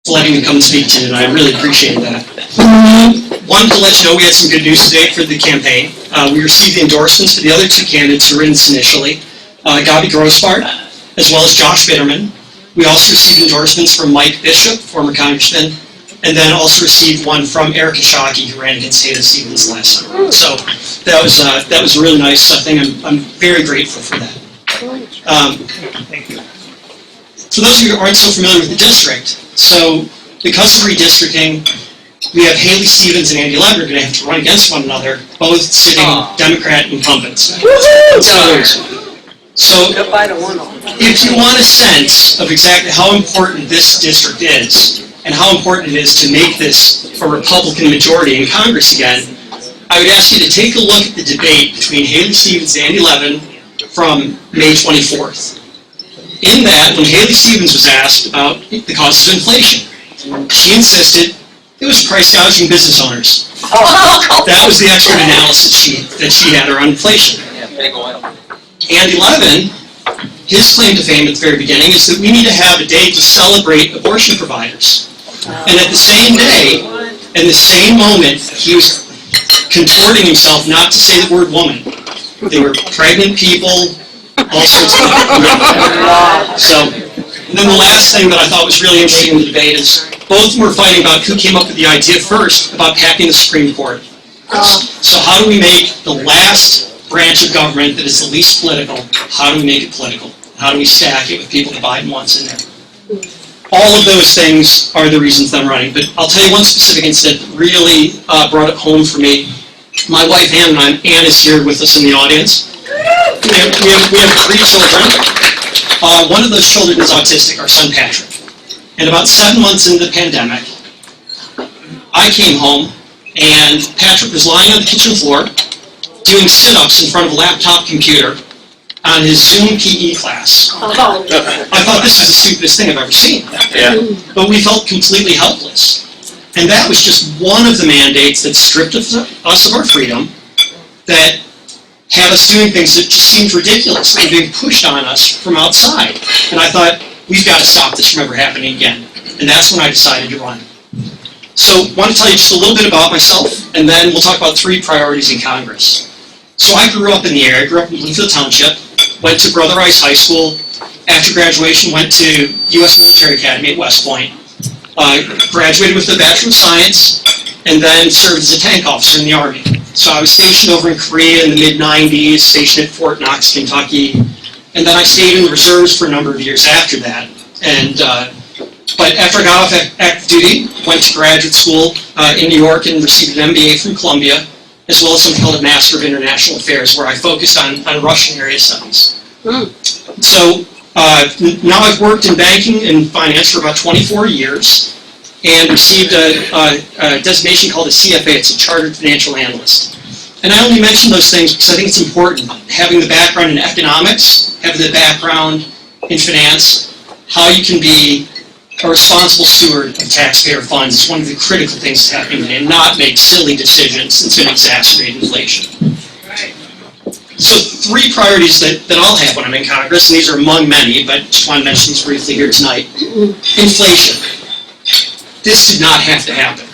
letting me come and speak to you, and I really appreciate that. Wanted to let you know we had some good news today for the campaign. We received the endorsements for the other two candidates who were in this initially, Gabi Grossbart, as well as Josh Bitterman. We also received endorsements from Mike Bishop, former congressman, and then also received one from Erica Shockey, who ran against Haley Stevens last summer. So that was a really nice thing. I'm very grateful for that. Thank you. For those of you who aren't so familiar with the district, so because of redistricting, we have Haley Stevens and Andy Levin are going to have to run against one another, both sitting Democrat incumbents. So if you want a sense of exactly how important this district is, and how important it is to make this a Republican majority in Congress again, I would ask you to take a look at the debate between Haley Stevens and Andy Levin from May 24th. In that, when Haley Stevens was asked about the causes of inflation, she insisted it was price gouging business owners. That was the expert analysis that she had around inflation. Andy Levin, his claim to fame at the very beginning is that we need to have a day to celebrate abortion providers. And at the same day, in the same moment, he was contorting himself not to say the word woman. They were pregnant people, all sorts of things. So, and then the last thing that I thought was really interesting in the debate is both of them were fighting about who came up with the idea first about packing the Supreme Court. So how do we make the last branch of government that is the least political, how do we make it political? How do we stack it with people that Biden wants in there? All of those things are the reasons that I'm running, but I'll tell you one specific incident that really brought it home for me. My wife Ann is here with us in the audience. We have 3 children. One of those children is autistic, our son Patrick. And about 7 months into the pandemic, I came home and Patrick was lying on the kitchen floor doing sit-ups in front of a laptop computer on his Zoom PE class. I thought this is the stupidest thing I've ever seen. Yeah. But we felt completely helpless. And that was just one of the mandates that stripped us of our freedom, that had us doing things that just seemed ridiculous. They were being pushed on us from outside. And I thought, we've got to stop this from ever happening again. And that's when I decided to run. So I want to tell you just a little bit about myself, and then we'll talk about 3 priorities in Congress. So I grew up in the area. I grew up in Bloomfield Township, went to Brother Rice High School. After graduation, went to U.S. Military Academy at West Point. Graduated with a Bachelor of Science, and then served as a tank officer in the Army. So I was stationed over in Korea in the mid-90s, stationed at Fort Knox, Kentucky, and then I stayed in the reserves for a number of years after that. And but after I got off active duty, went to graduate school in New York and received an MBA from Columbia, as well as something called a Master of International Affairs, where I focused on Russian area studies. So now I've worked in banking and finance for about 24 years and received a designation called a CFA. It's a Chartered Financial Analyst. And I only mention those things because I think it's important. Having the background in economics, having the background in finance, how you can be a responsible steward of taxpayer funds is one of the critical things that's happening today, and not make silly decisions that's going to exacerbate inflation. So 3 priorities that I'll have when I'm in Congress, and these are among many, but just want to mention these briefly here tonight. Inflation. This did not have to happen.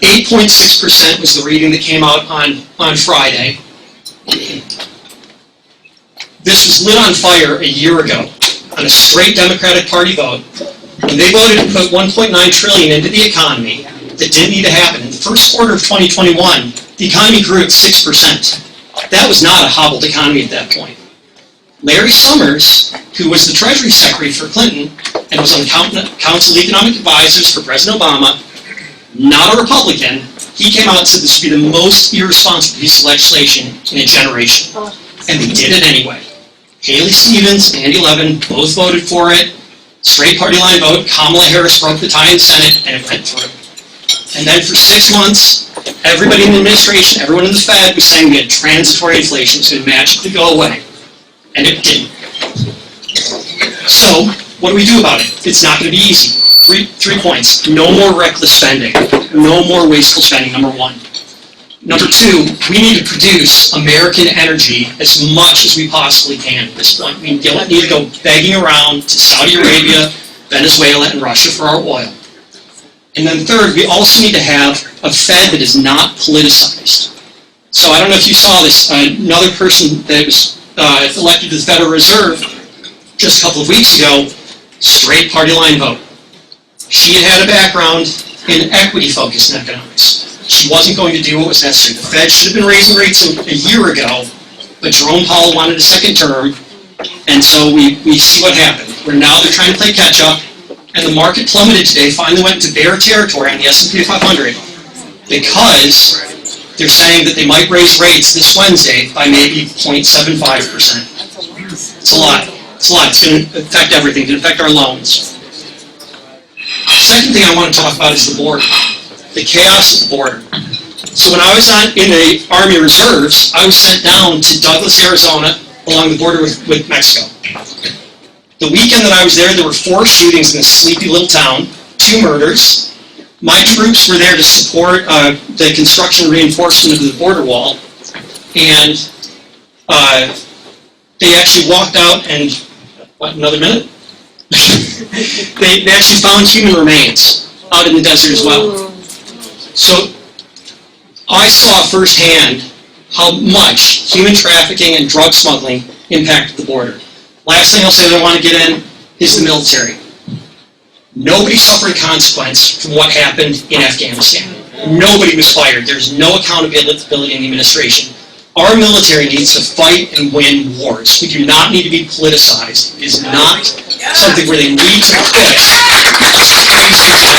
8.6% was the reading that came out on Friday. This was lit on fire a year ago on a straight Democratic Party vote. When they voted to put $1.9 trillion into the economy, that didn't need to happen. In the first quarter of 2021, the economy grew at 6%. That was not a hobbled economy at that point. Larry Summers, who was the Treasury Secretary for Clinton and was on the Council of Economic Advisors for President Obama, not a Republican, he came out and said this would be the most irresponsible piece of legislation in a generation. And they did it anyway. Haley Stevens and Andy Levin both voted for it. Straight party line vote. Kamala Harris broke the tie in the Senate, and it went through. And then for 6 months, everybody in the administration, everyone in the Fed was saying we had transitory inflation, it's going to magically go away. And it didn't. So, what do we do about it? It's not going to be easy. Three points. No more reckless spending. No more wasteful spending, number 1. Number 2, we need to produce American energy as much as we possibly can at this point. We don't need to go begging around to Saudi Arabia, Venezuela, and Russia for our oil. And then third, we also need to have a Fed that is not politicized. So I don't know if you saw this, another person that was elected to the Federal Reserve just a couple of weeks ago, straight party line vote. She had a background in equity-focused economics. She wasn't going to do what was necessary. The Fed should have been raising rates a year ago, but Jerome Powell wanted a second term, and so we see what happened. Where now they're trying to play catch-up, and the market plummeted today, finally went to bear territory on the S&P 500, because they're saying that they might raise rates this Wednesday by maybe 0.75%. It's a lot. It's a lot. It's going to affect everything. It's going to affect our loans. Second thing I want to talk about is the border. The chaos at the border. So when I was in the Army Reserves, I was sent down to Douglas, Arizona, along the border with Mexico. The weekend that I was there were 4 shootings in a sleepy little town, 2 murders. My troops were there to support the construction and reinforcement of the border wall, and they actually walked out and, what, another minute? they actually found human remains out in the desert as well. So I saw firsthand how much human trafficking and drug smuggling impacted the border. Last thing I'll say that I want to get in is the military. Nobody suffered a consequence from what happened in Afghanistan. Nobody was fired. There's no accountability in the administration. Our military needs to fight and win wars. We do not need to be politicized. It is not something where they need to push crazy agendas.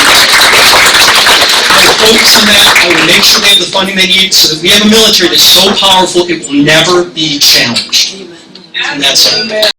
I will focus on that. I will make sure they have the funding they need so that we have a military that's so powerful it will never be challenged. And that's it.